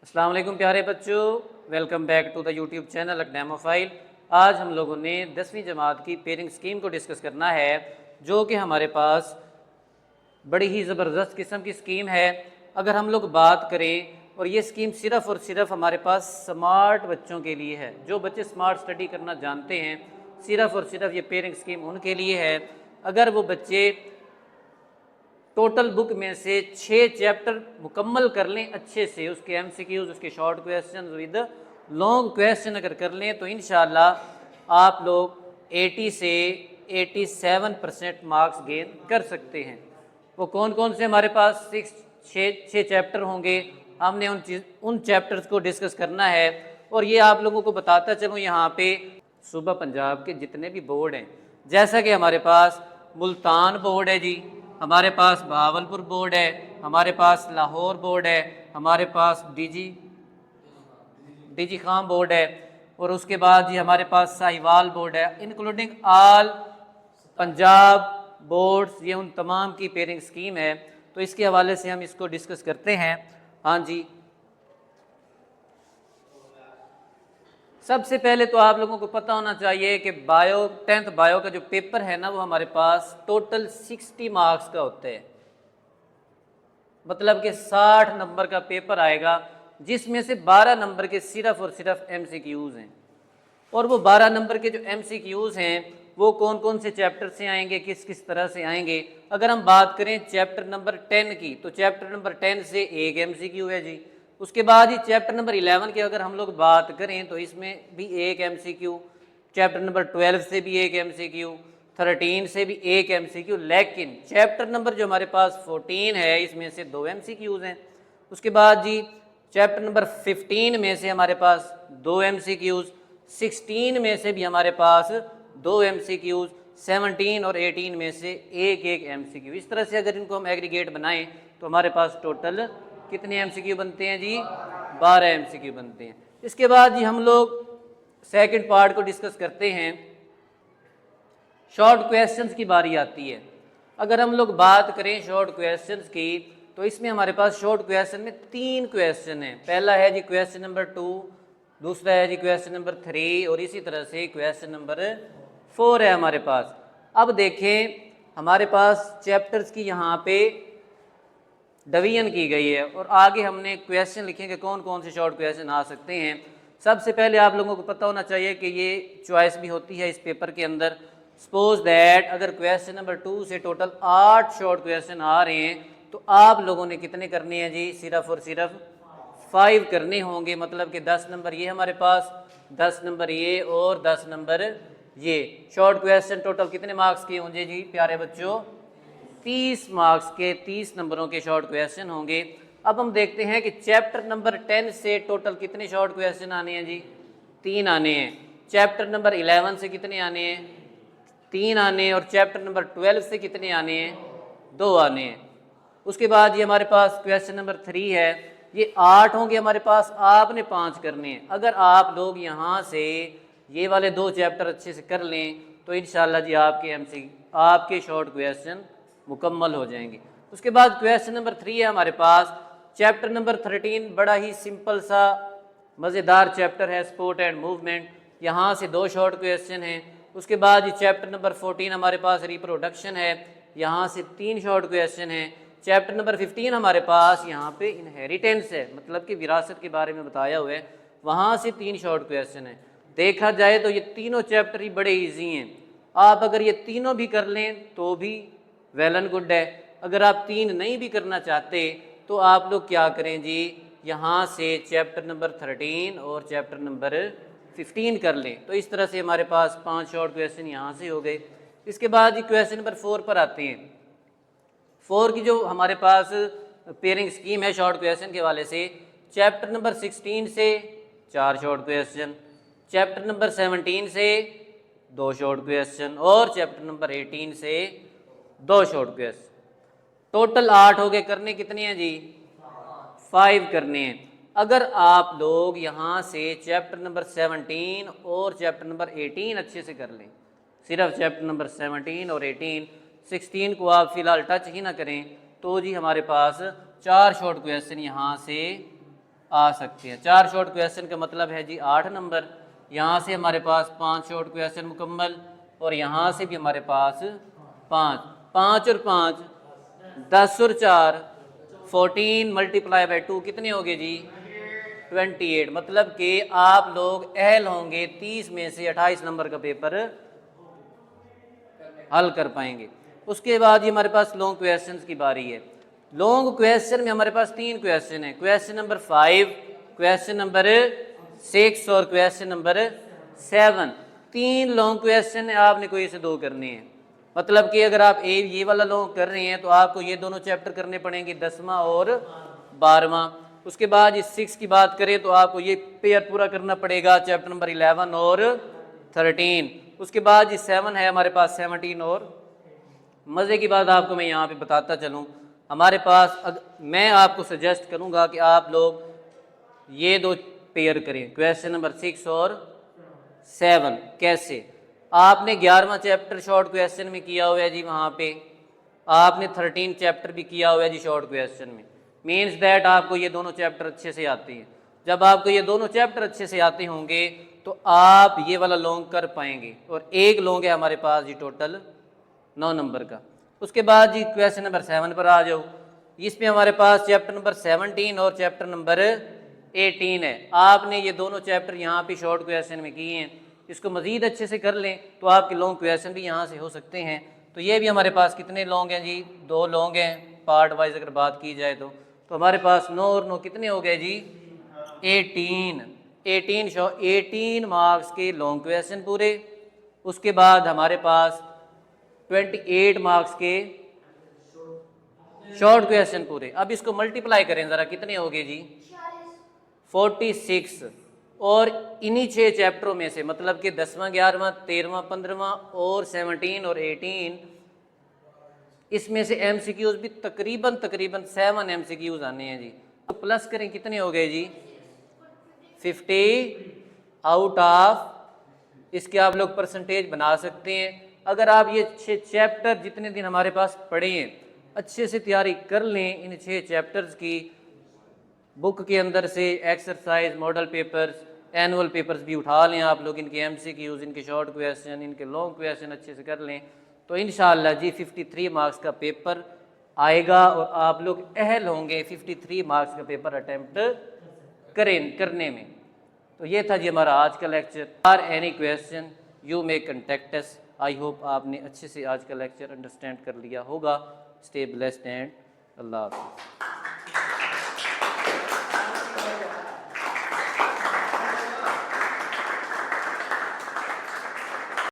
अस्सलाम वालेकुम प्यारे बच्चों, welcome back to the YouTube channel Academophile. आज हम लोगों ने 10वीं जमात की पेयरिंग स्कीम को डिस्कस करना है, जो कि हमारे पास बड़ी ही ज़बरदस्त किस्म की स्कीम है। अगर हम लोग बात करें, और ये स्कीम सिर्फ़ और सिर्फ हमारे पास स्मार्ट बच्चों के लिए है, जो बच्चे स्मार्ट स्टडी करना जानते हैं, सिर्फ़ और सिर्फ ये पेयरिंग स्कीम उनके लिए है। अगर वो बच्चे टोटल बुक में से 6 चैप्टर मुकम्मल कर लें अच्छे से, उसके एमसीक्यूज, उसके short question with long question अगर कर लें, तो इंशाल्लाह आप लोग 80 से 87% मार्क्स गेन कर सकते हैं। वो कौन कौन से हमारे पास 6 चैप्टर होंगे, हमने उन चैप्टर्स को डिस्कस करना है। और ये आप लोगों को बताता चलूँ, यहाँ पे सूबा पंजाब के जितने भी बोर्ड हैं, जैसा कि हमारे पास मुल्तान बोर्ड है जी, हमारे पास बहावलपुर बोर्ड है, हमारे पास लाहौर बोर्ड है, हमारे पास डीजी खाम बोर्ड है, और उसके बाद जी हमारे पास साहिवाल बोर्ड है, इंक्लूडिंग ऑल पंजाब बोर्ड्स। ये उन तमाम की पेयरिंग स्कीम है, तो इसके हवाले से हम इसको डिस्कस करते हैं। हाँ जी, सबसे पहले तो आप लोगों को पता होना चाहिए कि 10th बायो का जो पेपर है ना, वो हमारे पास टोटल 60 मार्क्स का होता है। मतलब कि 60 नंबर का पेपर आएगा, जिसमें से 12 नंबर के सिर्फ और सिर्फ एमसीक्यूज हैं। और वो 12 नंबर के जो एमसीक्यूज हैं, वो कौन कौन से चैप्टर से आएंगे, किस किस तरह से आएंगे। अगर हम बात करें चैप्टर नंबर 10 की, तो चैप्टर नंबर 10 से एक एमसीक्यू है जी। उसके बाद ही चैप्टर नंबर 11 की अगर हम लोग बात करें, तो इसमें भी एक एमसीक्यू, चैप्टर नंबर 12 से भी एक एमसीक्यू, 13 से भी एक एमसीक्यू। लेकिन चैप्टर नंबर जो हमारे पास 14 है, इसमें से 2 एमसीक्यूज हैं। उसके बाद जी चैप्टर नंबर 15 में से हमारे पास 2 एमसीक्यूज, 16 में से भी हमारे पास 2 एमसीक्यूज, 17 और 18 में से एक एक एमसीक्यू। इस तरह से अगर इनको हम एग्रीगेट बनाएं, तो हमारे पास टोटल कितने एमसीक्यू बनते हैं जी? 12 एमसीक्यू बनते हैं। इसके बाद जी हम लोग सेकंड पार्ट को डिस्कस करते हैं। शॉर्ट क्वेश्चंस की बारी आती है। अगर हम लोग बात करें शॉर्ट क्वेश्चंस की, तो इसमें हमारे पास शॉर्ट क्वेश्चन में 3 क्वेश्चन हैं। पहला है जी क्वेश्चन नंबर 2, दूसरा है जी क्वेश्चन नंबर 3, और इसी तरह से क्वेश्चन नंबर 4 है हमारे पास। अब देखें, हमारे पास चैप्टर्स की यहाँ पे डिवीजन की गई है, और आगे हमने क्वेश्चन लिखे कि कौन कौन से शॉर्ट क्वेश्चन आ सकते हैं। सबसे पहले आप लोगों को पता होना चाहिए कि ये चॉइस भी होती है इस पेपर के अंदर। सपोज दैट अगर क्वेश्चन नंबर 2 से टोटल 8 शॉर्ट क्वेश्चन आ रहे हैं, तो आप लोगों ने कितने करने हैं जी? सिर्फ और सिर्फ 5 करने होंगे। मतलब कि 10 नंबर ये हमारे पास, 10 नंबर ये, और 10 नंबर ये। शॉर्ट क्वेश्चन टोटल कितने मार्क्स के होंगे जी प्यारे बच्चों? 30 मार्क्स के 30 नंबरों के शॉर्ट क्वेश्चन होंगे। अब हम देखते हैं कि चैप्टर नंबर 10 से टोटल कितने शॉर्ट क्वेश्चन आने हैं जी? 3 आने हैं। चैप्टर नंबर 11 से कितने आने हैं? 3 आने हैं। और चैप्टर नंबर 12 से कितने आने हैं? 2 आने हैं। उसके बाद ये हमारे पास क्वेश्चन नंबर 3 है, ये 8 होंगे हमारे पास, आपने 5 करने हैं। अगर आप लोग यहाँ से ये वाले 2 चैप्टर अच्छे से कर लें, तो इंशाल्लाह जी आपके शॉर्ट क्वेश्चन मुकम्मल हो जाएंगे। उसके बाद क्वेश्चन नंबर 3 है हमारे पास, चैप्टर नंबर 13, बड़ा ही सिंपल सा मज़ेदार चैप्टर है, स्पोर्ट एंड मूवमेंट। यहाँ से 2 शॉर्ट क्वेश्चन हैं। उसके बाद ये चैप्टर नंबर 14 हमारे पास रिप्रोडक्शन है, यहाँ से 3 शॉर्ट क्वेश्चन हैं। चैप्टर नंबर 15 हमारे पास यहाँ पे इनहेरिटेंस है, मतलब कि विरासत के बारे में बताया हुआ है, वहाँ से 3 शॉर्ट क्वेश्चन हैं। देखा जाए तो ये तीनों चैप्टर ही बड़े ईजी हैं। आप अगर ये तीनों भी कर लें तो भी वेल एंड गुड है। अगर आप 3 नहीं भी करना चाहते, तो आप लोग क्या करें जी, यहाँ से चैप्टर नंबर 13 और चैप्टर नंबर 15 कर लें। तो इस तरह से हमारे पास 5 शॉर्ट क्वेश्चन यहाँ से हो गए। इसके बाद क्वेश्चन नंबर 4 पर आते हैं। 4 की जो हमारे पास पेयरिंग स्कीम है शॉर्ट क्वेश्चन के वाले से, चैप्टर नंबर 16 से 4 शॉर्ट क्वेश्चन, चैप्टर नंबर 17 से 2 शॉर्ट क्वेश्चन, और चैप्टर नंबर 18 से 2 शॉर्ट क्वेश्चन। टोटल 8 हो गए। करने कितने हैं जी? 5 करने हैं। अगर आप लोग यहाँ से चैप्टर नंबर 17 और चैप्टर नंबर 18 अच्छे से कर लें, सिर्फ चैप्टर नंबर 17 और 18, 16 को आप फिलहाल टच ही ना करें, तो जी हमारे पास 4 शॉर्ट क्वेश्चन यहाँ से आ सकते हैं। 4 शॉर्ट क्वेश्चन का मतलब है जी 8 नंबर। यहाँ से हमारे पास 5 शॉर्ट क्वेश्चन मुकम्मल और यहाँ से भी हमारे पास 5, 5 और 5 10 और 4 14 मल्टीप्लाई बाई 2 कितने हो गए जी 28। मतलब कि आप लोग अहल होंगे 30 में से 28 नंबर का पेपर हल कर पाएंगे। उसके बाद ये हमारे पास लॉन्ग क्वेश्चंस की बारी है। लॉन्ग क्वेश्चन में हमारे पास 3 क्वेश्चन है, क्वेश्चन नंबर 5, क्वेश्चन नंबर 6 और क्वेश्चन नंबर 7। 3 लॉन्ग क्वेश्चन है, आपने कोई से 2 करने हैं। मतलब कि अगर आप ये वाला लॉन्ग कर रहे हैं तो आपको ये दोनों चैप्टर करने पड़ेंगे, 10वां और 12वां। उसके बाद इस 6 की बात करें तो आपको ये पेयर पूरा करना पड़ेगा, चैप्टर नंबर 11 और 13। उसके बाद ये 7 है हमारे पास 17 और मज़े की बात आपको मैं यहाँ पे बताता चलूँ, हमारे पास मैं आपको सजेस्ट करूँगा कि आप लोग ये 2 पेयर करें, क्वेश्चन नंबर 6 और 7। कैसे? आपने 11वां चैप्टर शॉर्ट क्वेश्चन में किया हुआ है जी, वहाँ पे आपने 13 चैप्टर भी किया हुआ है जी शॉर्ट क्वेश्चन में। मीन्स दैट आपको ये दोनों चैप्टर अच्छे से आते हैं। जब आपको ये दोनों चैप्टर अच्छे से आते होंगे तो आप ये वाला लॉन्ग कर पाएंगे। और एक लॉन्ग है हमारे पास जी टोटल 9 नंबर का। उसके बाद जी क्वेश्चन नंबर 7 पर आ जाओ। इसमें हमारे पास चैप्टर नंबर 17 और चैप्टर नंबर 18 है। आपने ये दोनों चैप्टर यहाँ पे शॉर्ट क्वेश्चन में किए हैं, इसको मज़ीद अच्छे से कर लें तो आपके लॉन्ग क्वेश्चन भी यहाँ से हो सकते हैं। तो ये भी हमारे पास कितने लॉन्ग हैं जी, 2 लॉन्ग हैं पार्ट वाइज अगर बात की जाए तो हमारे पास 9 और 9 कितने हो गए जी 18 मार्क्स के लॉन्ग क्वेश्चन पूरे। उसके बाद हमारे पास 28 मार्क्स के शॉर्ट क्वेश्चन पूरे। अब इसको मल्टीप्लाई करें ज़रा, कितने हो गए जी 46। और इन्हीं 6 चैप्टरों में से मतलब कि 10वां 11वां 13वां 15वां और 17 और 18, इसमें से MCQs भी तकरीबन 7 MCQs आने हैं जी। तो प्लस करें कितने हो गए जी 50 आउट ऑफ, इसके आप लोग परसेंटेज बना सकते हैं। अगर आप ये 6 चैप्टर जितने दिन हमारे पास पढ़े हैं अच्छे से तैयारी कर लें, इन 6 चैप्टर्स की बुक के अंदर से exercise, model papers, annual papers भी उठा लें आप लोग, इनके MCQs, इनके शॉर्ट क्वेश्चन, इनके लॉन्ग क्वेश्चन अच्छे से कर लें तो इंशाअल्लाह जी 53 मार्क्स का पेपर आएगा और आप लोग अहल होंगे 53 मार्क्स का पेपर अटेम्प्ट करने में। तो ये था जी हमारा आज का lecture. Are any question you may contact us. I hope आपने अच्छे से आज का लेक्चर अंडरस्टैंड कर लिया होगा। स्टे ब्लेस्ड एंड अल्लाह हाफ़िज़।